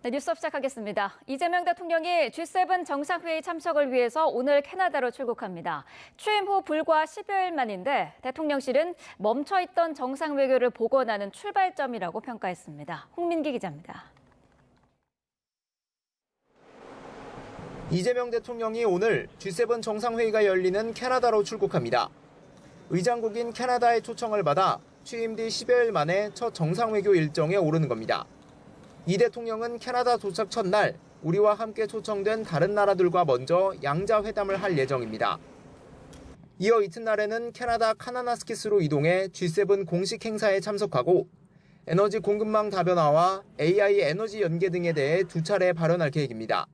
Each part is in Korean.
네, 뉴스업 시작하겠습니다. 이재명 대통령이 G7 정상회의 참석을 위해서 오늘 캐나다로 출국합니다. 취임 후 불과 10여일 만인데 대통령실은 멈춰있던 정상외교를 복원하는 출발점이라고 평가했습니다. 홍민기 기자입니다. 이재명 대통령이 오늘 G7 정상회의가 열리는 캐나다로 출국합니다. 의장국인 캐나다의 초청을 받아 취임 뒤 10여일 만에 첫 정상외교 일정에 오르는 겁니다. 이 대통령은 캐나다 도착 첫날 우리와 함께 초청된 다른 나라들과 먼저 양자회담을 할 예정입니다. 이어 이튿날에는 캐나다 카나나스키스로 이동해 G7 공식 행사에 참석하고 에너지 공급망 다변화와 AI 에너지 연계 등에 대해 두 차례 발언할 계획입니다.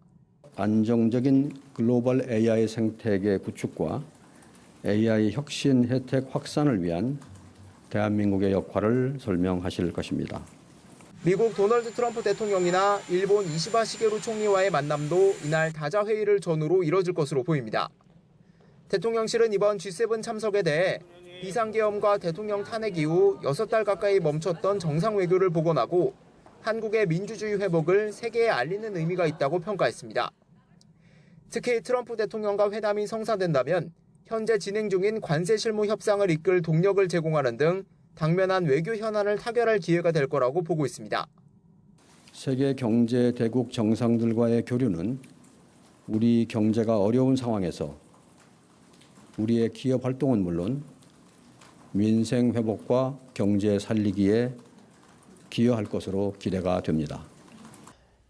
안정적인 글로벌 AI 생태계 구축과 AI 혁신 혜택 확산을 위한 대한민국의 역할을 설명하실 것입니다. 미국 도널드 트럼프 대통령이나 일본 이시바 시게루 총리와의 만남도 이날 다자회의를 전후로 이뤄질 것으로 보입니다. 대통령실은 이번 G7 참석에 대해 비상계엄과 대통령 탄핵 이후 6달 가까이 멈췄던 정상외교를 복원하고 한국의 민주주의 회복을 세계에 알리는 의미가 있다고 평가했습니다. 특히 트럼프 대통령과 회담이 성사된다면 현재 진행 중인 관세 실무 협상을 이끌 동력을 제공하는 등 당면한 외교 현안을 타결할 기회가 될 거라고 보고 있습니다. 세계 경제 대국 정상들과의 교류는 우리 경제가 어려운 상황에서 우리의 기업 활동은 물론 민생 회복과 경제 살리기에 기여할 것으로 기대가 됩니다.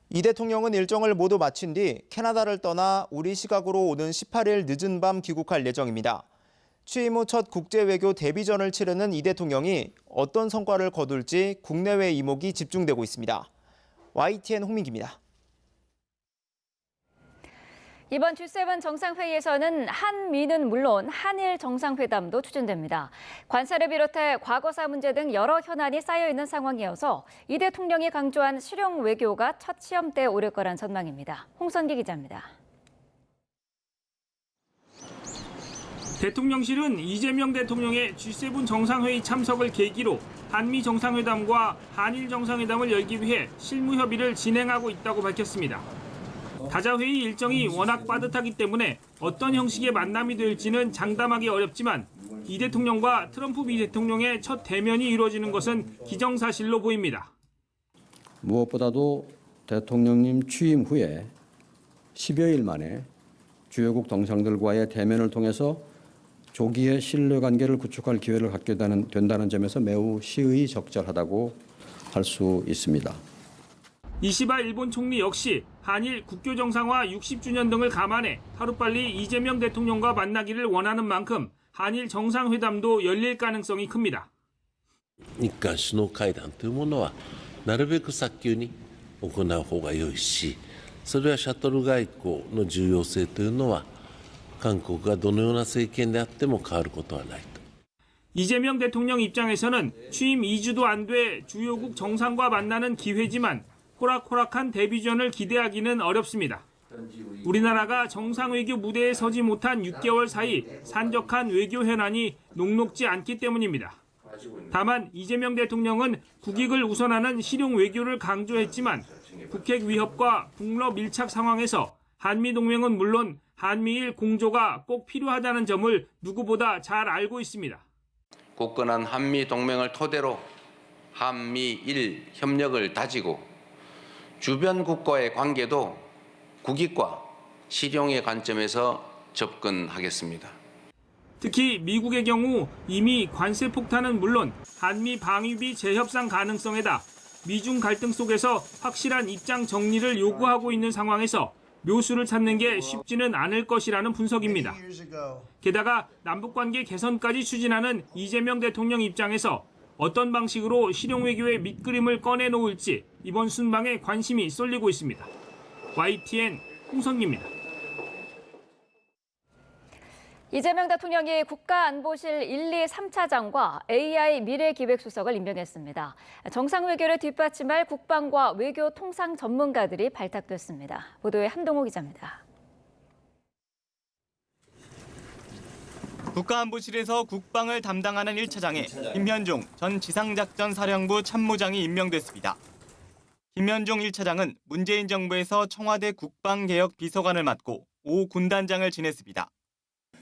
이 대통령은 일정을 모두 마친 뒤 캐나다를 떠나 우리 시각으로 오는 18일 늦은 밤 귀국할 예정입니다. 취임 후 첫 국제외교 데뷔전을 치르는 이 대통령이 어떤 성과를 거둘지 국내외 이목이 집중되고 있습니다. YTN 홍민기입니다. 이번 G7 정상회의에서는 한미는 물론 한일 정상회담도 추진됩니다. 관세를 비롯해 과거사 문제 등 여러 현안이 쌓여있는 상황이어서 이 대통령이 강조한 실용 외교가 첫 시험대에 오를 거란 전망입니다. 홍선기 기자입니다. 대통령실은 이재명 대통령의 G7 정상회의 참석을 계기로 한미 정상회담과 한일 정상회담을 열기 위해 실무 협의를 진행하고 있다고 밝혔습니다. 다자회의 일정이 워낙 빠듯하기 때문에 어떤 형식의 만남이 될지는 장담하기 어렵지만 이 대통령과 트럼프 미 대통령의 첫 대면이 이루어지는 것은 기정사실로 보입니다. 무엇보다도 대통령님 취임 후에 10여일 만에 주요국 정상들과의 대면을 통해서 조기에 신뢰관계를 구축할 기회를 갖게 된다는 점에서 매우 시의적절하다고 할 수 있습니다. 이시바 일본 총리 역시 한일 국교 정상화 60주년 등을 감안해 하루빨리 이재명 대통령과 만나기를 원하는 만큼 한일 정상회담도 열릴 가능성이 큽니다. 日韓首脳会談というものはなるべく早急に行う方が良いし、それはシャトル外交の重要性というのは韓国がどのような政権であっても変わることはないと。 이재명 대통령 입장에서는 취임 2주도 안 돼 주요국 정상과 만나는 기회지만 호락호락한 데뷔전을 기대하기는 어렵습니다. 우리나라가 정상외교 무대에 서지 못한 6개월 사이 산적한 외교 현안이 녹록지 않기 때문입니다. 다만 이재명 대통령은 국익을 우선하는 실용 외교를 강조했지만 북핵 위협과 북러 밀착 상황에서 한미동맹은 물론 한미일 공조가 꼭 필요하다는 점을 누구보다 잘 알고 있습니다. 굳건한 한미 동맹을 토대로 한미일 협력을 다지고 주변 국가의 관계도 국익과 실용의 관점에서 접근하겠습니다. 특히 미국의 경우 이미 관세 폭탄은 물론 한미 방위비 재협상 가능성에다 미중 갈등 속에서 확실한 입장 정리를 요구하고 있는 상황에서 묘수를 찾는 게 쉽지는 않을 것이라는 분석입니다. 게다가 남북관계 개선까지 추진하는 이재명 대통령 입장에서 어떤 방식으로 실용외교의 밑그림을 꺼내놓을지 이번 순방에 관심이 쏠리고 있습니다. YTN 홍선기입니다. 이재명 대통령이 국가안보실 1, 2, 3차장과 AI 미래기획수석을 임명했습니다. 정상외교를 뒷받침할 국방과 외교 통상 전문가들이 발탁됐습니다. 보도에 한동호 기자입니다. 국가안보실에서 국방을 담당하는 1차장에 김현종 전 지상작전사령부 참모장이 임명됐습니다. 김현종 1차장은 문재인 정부에서 청와대 국방개혁 비서관을 맡고 5 군단장을 지냈습니다.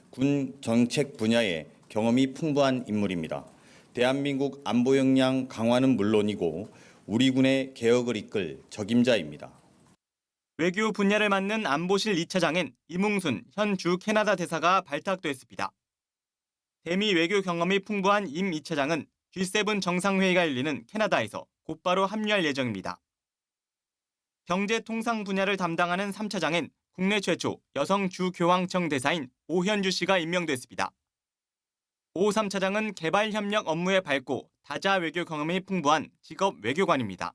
군 정책 분야에 경험이 풍부한 인물입니다. 대한민국 안보 역량 강화는 물론이고 우리 군의 개혁을 이끌 적임자입니다. 외교 분야를 맡는 안보실 2차장엔 이뭉순 현 주 캐나다 대사가 발탁됐습니다. 대미 외교 경험이 풍부한 임 2차장은 G7 정상회의가 열리는 캐나다에서 곧바로 합류할 예정입니다. 경제통상 분야를 담당하는 3차장엔 국내 최초 여성 주교황청 대사인 오현주 씨가 임명됐습니다. 오 3차장은 개발협력 업무에 밝고 다자 외교 경험이 풍부한 직업 외교관입니다.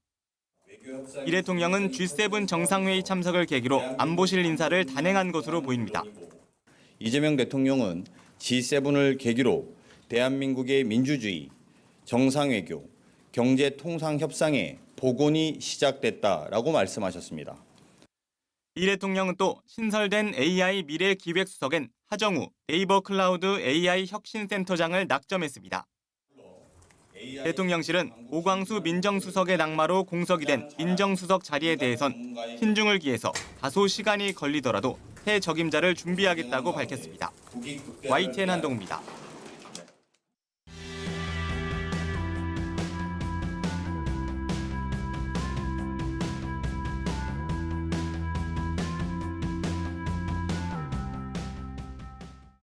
이 대통령은 G7 정상회의 참석을 계기로 안보실 인사를 단행한 것으로 보입니다. 이재명 대통령은 G7을 계기로 대한민국의 민주주의, 정상외교, 경제통상협상의 복원이 시작됐다라고 말씀하셨습니다. 이 대통령은 또 신설된 AI 미래기획수석엔 하정우 네이버 클라우드 AI 혁신센터장을 낙점했습니다. 대통령실은 오광수 민정수석의 낙마로 공석이 된 민정수석 자리에 대해선 신중을 기해서 다소 시간이 걸리더라도 새 적임자를 준비하겠다고 밝혔습니다. YTN 한동우입니다.